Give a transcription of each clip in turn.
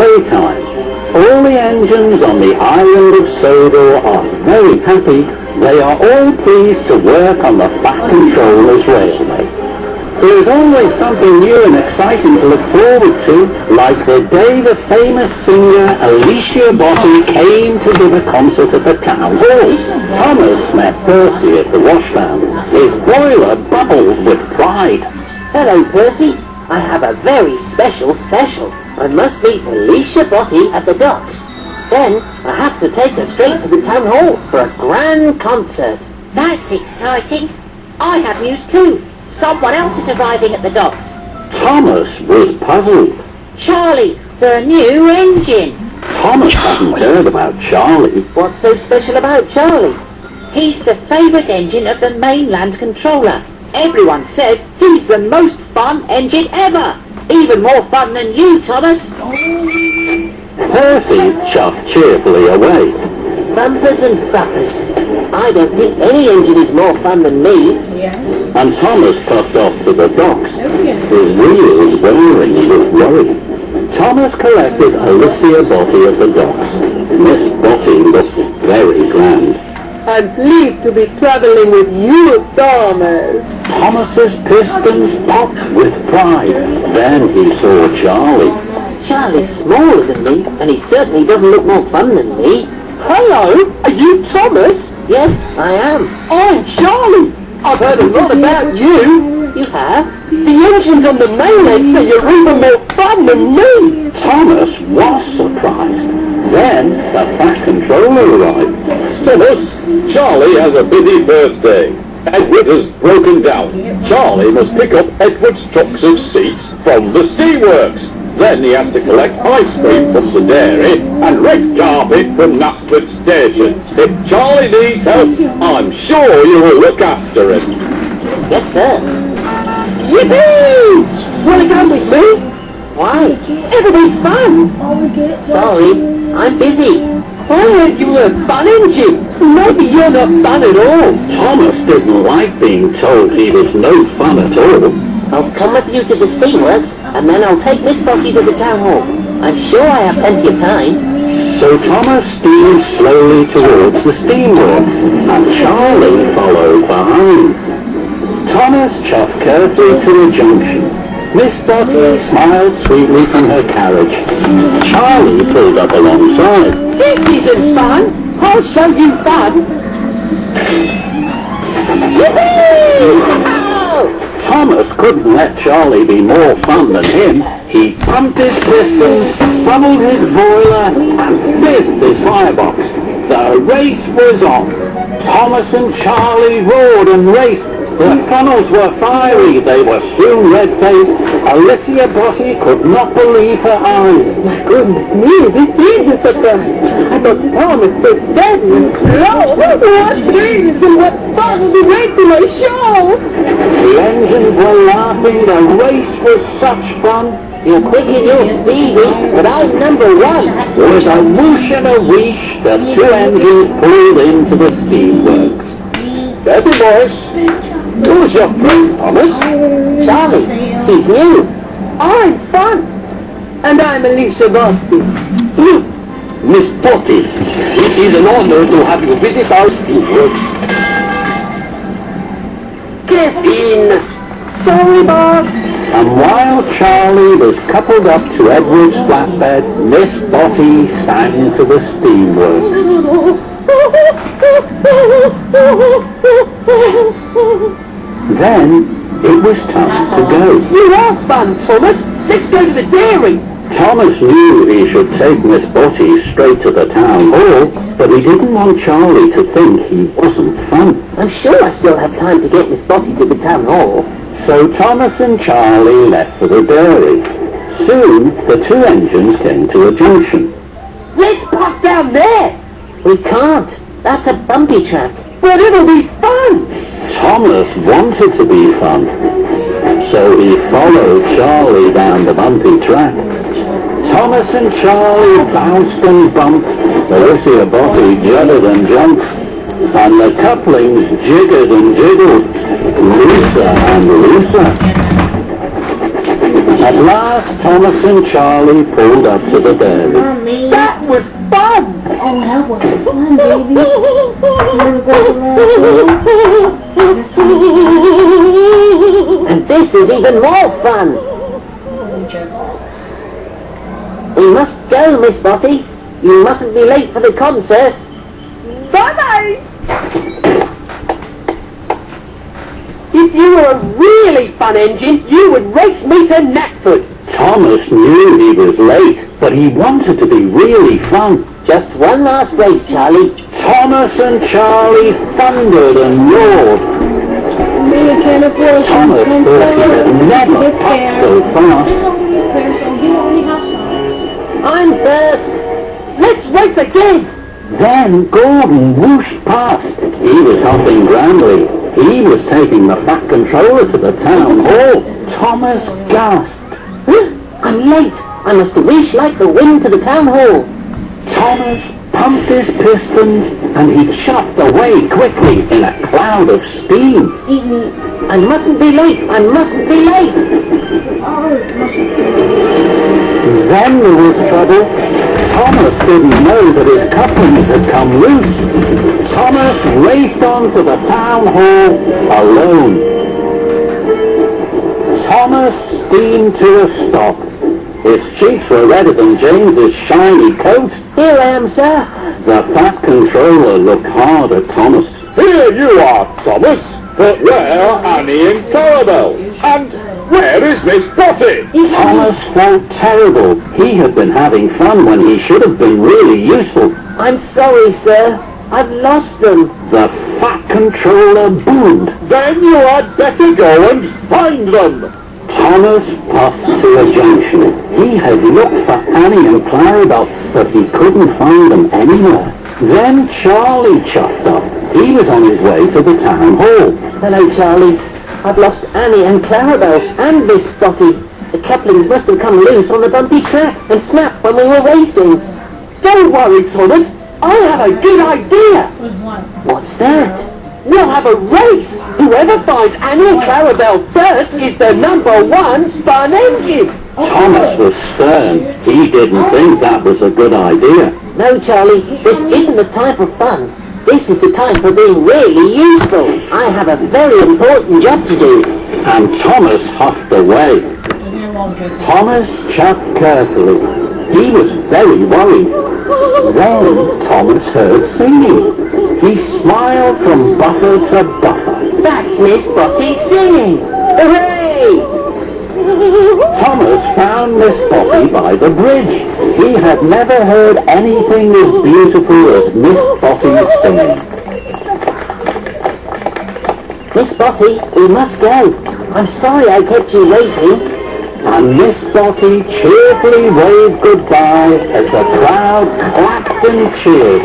playtime. All the engines on the island of Sodor are very happy. They are all pleased to work on the Fat Controller's railway. There is always something new and exciting to look forward to, like the day the famous singer Alicia Botti came to give a concert at the town hall. Thomas met Percy at the washdown. His boiler bubbled with pride. Hello, Percy. I have a very special. I must meet Alicia Botti at the docks. Then I have to take her straight to the town hall for a grand concert. That's exciting. I have news too. Someone else is arriving at the docks. Thomas was puzzled. Charlie, the new engine. Thomas hadn't heard about Charlie. What's so special about Charlie? He's the favourite engine of the mainland controller. Everyone says he's the most fun engine ever. Even more fun than you, Thomas. Percy chuffed cheerfully away. Bumpers and buffers. I don't think any engine is more fun than me. And Thomas puffed off to the docks, his wheels whirring with worry. Thomas collected Alicia Botti at the docks. Miss Botti looked very grand. I'm pleased to be travelling with you, Thomas. Thomas's pistons popped with pride. Then he saw Charlie. Charlie's smaller than me, and he certainly doesn't look more fun than me. Hello, are you Thomas? Yes, I am. I'm Charlie. I've heard a lot about you. You have? The engines on the mainland say you're even more fun than me. Thomas was surprised. Then the Fat Controller arrived. Thomas, Charlie has a busy first day. Edward has broken down. Charlie must pick up Edward's trucks of seats from the steamworks. Then he has to collect ice cream from the dairy and red carpet from Knapford Station. If Charlie needs help, I'm sure you will look after him. Yes, sir. Yippee! Wanna come with me? Why? It'll be fun. Sorry, I'm busy. I heard you were a fun engine. Maybe you're not fun at all. Thomas didn't like being told he was no fun at all. I'll come with you to the steamworks, and then I'll take Miss Botti to the town hall. I'm sure I have plenty of time. So Thomas steamed slowly towards the steamworks, and Charlie followed behind. Thomas chuffed carefully to a junction. Miss Botti smiled sweetly from her carriage. Charlie pulled up alongside. This isn't fun. I'll show you fun. Yippee! Thomas couldn't let Charlie be more fun than him. He pumped his pistons, bubbled his boiler, and fizzed his firebox. The race was on. Thomas and Charlie roared and raced. Their funnels were fiery. They were soon red-faced. Alicia Botti could not believe her eyes. My goodness me, this is a surprise. I thought Thomas was steady and slow. What dreams and what fun to wait till my show. The engines were laughing. The race was such fun. You're quick and you're speedy, but I'm number one. With a whoosh and a wheesh, the two engines pulled into the steamworks. Steady, boys. Who's your friend, Thomas? Charlie, he's new. I'm fun. And I'm Alicia Botti. Look, Miss Botti, it is an honor to have you visit our steamworks. Get in. Sorry, boss. And while Charlie was coupled up to Edward's flatbed, Miss Botti sang to the steamworks. Then it was time to go. You are fun, Thomas. Let's go to the dairy. Thomas knew he should take Miss Botti straight to the town hall, but he didn't want Charlie to think he wasn't fun. I'm sure I still have time to get Miss Botti to the town hall. So Thomas and Charlie left for the dairy. Soon the two engines came to a junction. Let's puff down there. We can't. That's a bumpy track. But it'll be fun. Thomas wanted to be fun, so he followed Charlie down the bumpy track. Thomas and Charlie bounced and bumped, Alicia Botti juddered and jumped, and the couplings jiggered and jiggled, looser and looser. At last, Thomas and Charlie pulled up to the dairy. That was fun! Oh, that was fun, baby. And this is even more fun. We must go, Miss Spotty. You mustn't be late for the concert. Bye-bye! If you were a really fun engine, you would race me to Knackford. Thomas knew he was late, but he wanted to be really fun. Just one last race, Charlie. Thomas and Charlie thundered and roared. Thomas thought he had never puffed so fast. I'm first. Let's race again! Then Gordon whooshed past. He was huffing grandly. He was taking the Fat Controller to the town hall. Thomas gasped. I'm late. I must whoosh like the wind to the town hall. Thomas pumped his pistons and he chuffed away quickly in a cloud of steam. I mustn't be late. I mustn't be late. Then there was trouble. Thomas didn't know that his couplings had come loose. Thomas raced on to the town hall alone. Thomas steamed to a stop. His cheeks were redder than James's shiny coat. Here I am, sir. The Fat Controller looked hard at Thomas. Here you are, Thomas. But where are Annie and Clarabelle? And where is Miss Spotty? Thomas felt terrible. He had been having fun when he should have been really useful. I'm sorry, sir. I've lost them. The Fat Controller boomed. Then you had better go and find them. Thomas puffed to a junction. He had looked for Annie and Clarabelle, but he couldn't find them anywhere. Then Charlie chuffed up. He was on his way to the town hall. Hello, Charlie. I've lost Annie and Clarabelle and Miss Spotty. The couplings must have come loose on the bumpy track and snapped when we were racing. Don't worry, Thomas. I have a good idea. What's that? We'll have a race. Whoever finds Annie and Clarabelle first is the #1 fun engine. Thomas was stern. He didn't think that was a good idea. No, Charlie. This isn't the time for fun. This is the time for being really useful. I have a very important job to do. And Thomas huffed away. Thomas chuffed carefully. He was very worried. Then Thomas heard singing. He smiled from buffer to buffer. That's Miss Spotty singing. Hooray! Thomas found Miss Spotty by the bridge. He had never heard anything as beautiful as Miss Spotty's singing. Miss Spotty, we must go. I'm sorry I kept you waiting. And Miss Spotty cheerfully waved goodbye as the crowd clapped and cheered.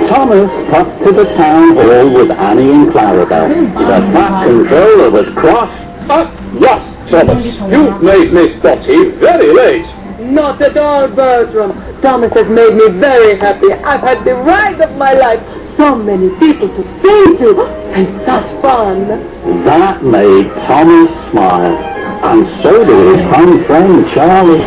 Thomas puffed to the town hall with Annie and Clarabelle. The Fat Controller was cross. At last, Thomas. You've made Miss Spotty very late. Not at all, Bertram. Thomas has made me very happy. I've had the ride of my life. So many people to sing to, and such fun. That made Thomas smile, and so did his fun friend Charlie.